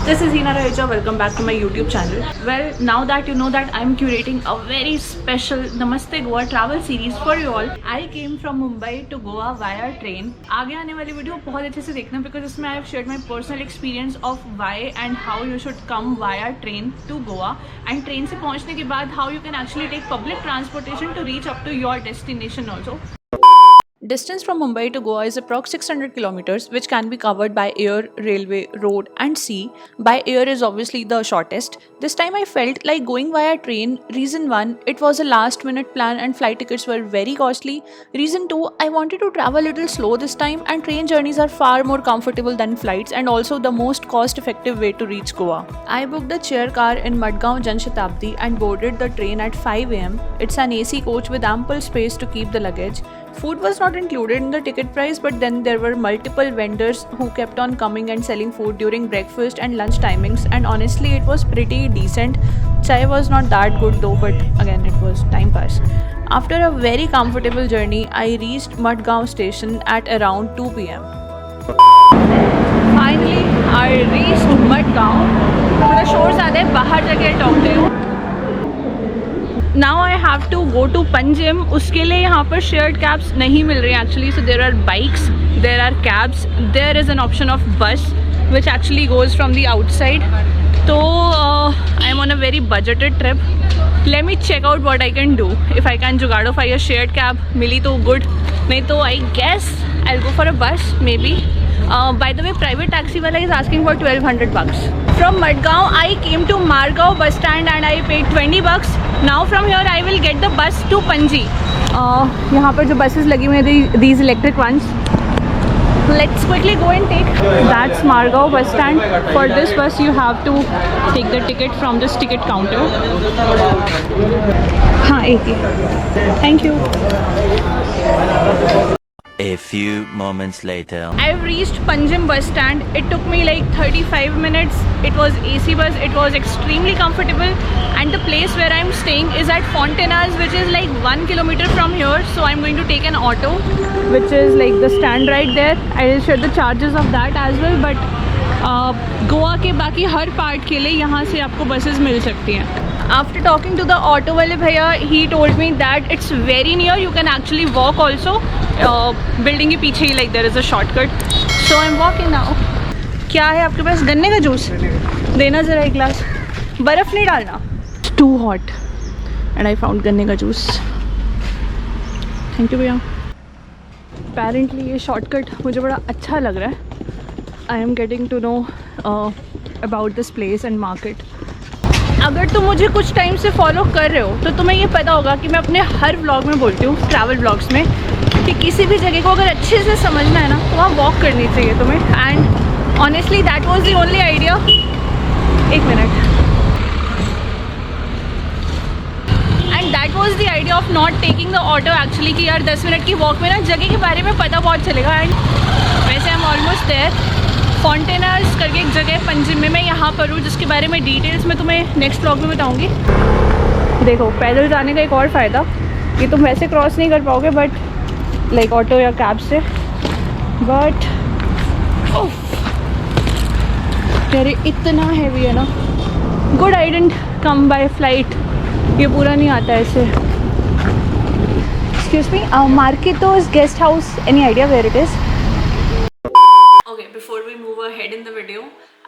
This is Hina Raheja. Welcome back to my YouTube channel. Well, now that you know that I'm curating a very special Namaste Goa travel series for you all. I came from Mumbai to Goa via train. आगे आने वाली video बहुत अच्छे से देखना because इसमें I have shared my personal experience of why and how you should come via train to Goa. And train से पहुँचने के बाद how you can actually take public transportation to reach up to your destination also. Distance from Mumbai to Goa is approx 600 kilometers, which can be covered by air, railway, road and sea. By air is obviously the shortest. This time I felt like going via train. Reason 1, it was a last minute plan and flight tickets were very costly. Reason 2, I wanted to travel a little slow this time and train journeys are far more comfortable than flights and also the most cost effective way to reach Goa. I booked the chair car in Madgaon Jan Shatabdi and boarded the train at 5 am. It's an AC coach with ample space to keep the luggage. Food was not included in the ticket price, but then there were multiple vendors who kept on coming and selling food during breakfast and lunch timings, and honestly it was pretty decent. Chai was not that good though, but again it was time pass. After a very comfortable journey, I reached Madgaon station at around 2 pm. Finally, I reached Madgaon. थोड़ा शोर ज़्यादा है, बाहर जाके talk to you. Now I have to go to Panjim. उसके लिए यहाँ पर shared cabs नहीं मिल रही actually. So there are bikes, there are cabs, there is an option of bus which actually goes from the outside. So I am on a very budgeted trip. Let me check out what I can do. If I can जुगाड़ो a shared cab मिली तो good, नहीं तो I guess I'll go for a bus maybe. By the way, private taxi wala is asking for 1200 bucks. From Madgaon, I came to Margao bus stand and I paid 20 bucks. Now from here, I will get the bus to Panji. यहाँ पर जो buses लगी हुई हैं, these electric ones. Let's quickly go and take. That's Margao bus stand. For this bus, you have to take the ticket from this ticket counter. हाँ, एक ही. Thank you. A few moments later. I've reached Panjim bus stand. It took me like 35 minutes. It was AC bus. It was extremely comfortable. And the place where I'm staying is at Fontenas, which is like 1 kilometer from here. So I'm going to take an auto, which is like the stand right there. I will share the charges of that as well. But Goa के बाकी हर part के लिए यहाँ से आपको buses मिल सकती हैं. After talking to the auto wale bhaiya, he told me that it's very near. You can actually walk also. Building के पीछे ही like there is a shortcut. So I'm walking now. क्या है आपके पास? गन्ने का जूस देना ज़रा एक ग्लास. बर्फ़ नहीं डालना. It's too hot. And I found गन्ने का जूस. Thank you भैया. Apparently ये shortcut मुझे बड़ा अच्छा लग रहा है. I am getting to know about this place and market. अगर तुम मुझे कुछ टाइम से फॉलो कर रहे हो तो तुम्हें ये पता होगा कि मैं अपने हर व्लॉग में बोलती हूँ, ट्रैवल व्लॉग्स में, कि किसी भी जगह को अगर अच्छे से समझना है ना तो वहाँ वॉक करनी चाहिए तुम्हें. And honestly that was the only idea. एक minute. And that was the idea of not taking the auto actually, कि यार 10 मिनट की वॉक में ना जगह के बारे में पता बहुत चलेगा. एंड वैसे आई एम ऑलमोस्ट देयर. फॉन्टेनास करके एक जगह है पंजिम में, मैं यहाँ पर हूँ, जिसके बारे में डिटेल्स मैं तुम्हें नेक्स्ट व्लॉग में बताऊँगी. देखो, पैदल जाने का एक और फ़ायदा, कि तुम वैसे क्रॉस नहीं कर पाओगे बट लाइक ऑटो या कैब से. बट अरे इतना हैवी है ना. Good I didn't come by flight. ये पूरा नहीं आता ऐसे. Excuse me, Marketos guest house, any idea where it is? Before we move ahead in the video,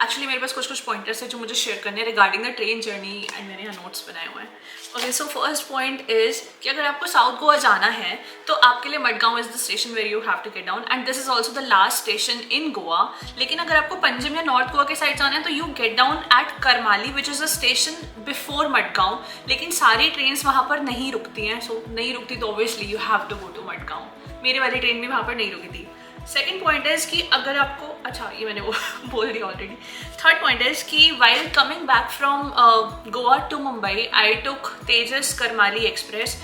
actually मेरे पास कुछ पॉइंटर्स हैं जो मुझे शेयर करने हैं regarding the train journey and मैंने यहाँ नोट्स बनाए हुए हैं. Okay, so first point is कि अगर आपको साउथ गोवा जाना है तो आपके लिए Madgaon is the station where you have to get down and this is also the last station in Goa. लेकिन अगर आपको पंजिम या नॉर्थ गोवा के साइड जाना है तो you get down at Karmali which is a station before Madgaon. लेकिन सारी ट्रेन्स वहाँ पर नहीं रुकती हैं. सो नहीं रुकती तो obviously you have to go to Madgaon. मेरे वाली ट्रेन भी वहाँ पर नहीं रुकी थी. सेकेंड पॉइंट इज़ कि अगर आपको, अच्छा ये मैंने वो बोल दिया ऑलरेडी. थर्ड पॉइंट इज़ कि while coming back from Goa to Mumbai I took Tejas Karmali express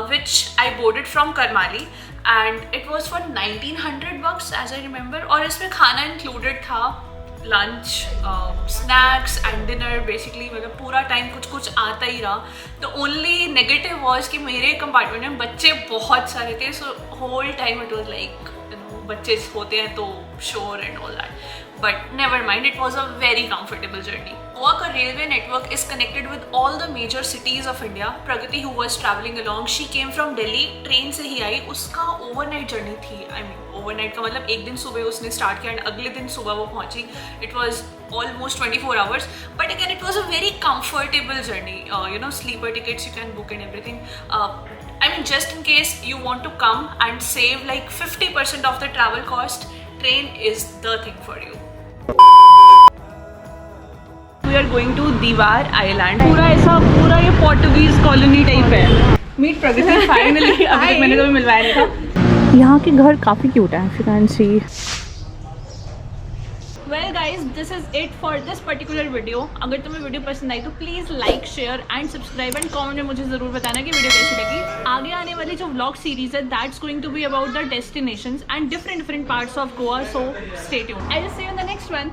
which I boarded from Karmali and it was for 1900 bucks as I remember. और इसमें खाना इंक्लूडेड था, lunch, snacks and dinner. Basically मतलब पूरा टाइम कुछ कुछ आता ही रहा. द ओनली नेगेटिव वॉज कि मेरे कंपार्टमेंट में बच्चे बहुत सारे थे. So whole time it was like बच्चे होते हैं तो sure and all that, but never mind, it was a very comfortable journey. Goa ka railway network is connected with all the major cities of India. Pragati, who was traveling along, she came from Delhi, train से ही आई. उसका overnight journey थी. I mean overnight का मतलब एक दिन सुबह उसने start किया and अगले दिन सुबह वो पहुंची. It was almost 24 hours, but again it was a very comfortable journey. You know, sleeper tickets you can book and everything. I mean, just in case you want to come and save like 50% of the travel cost, train is the thing for you. We are going to Diwar Island. पूरा ये Portuguese colony type है. Meet प्रगति finally. अभी तक मैंने कभी मिलवाया नहीं था. यहाँ के घर काफी क्यूट है. If you can see. Well guys, this is it for this particular video. अगर तुम्हें वीडियो पसंद आई तो please like, share and subscribe and comment में मुझे ज़रूर बताना कि वीडियो कैसी लगी. आगे आने वाली जो व्लॉग सीरीज है that's going to be about the destinations and different parts of Goa, so stay tuned. I will see you in the next one.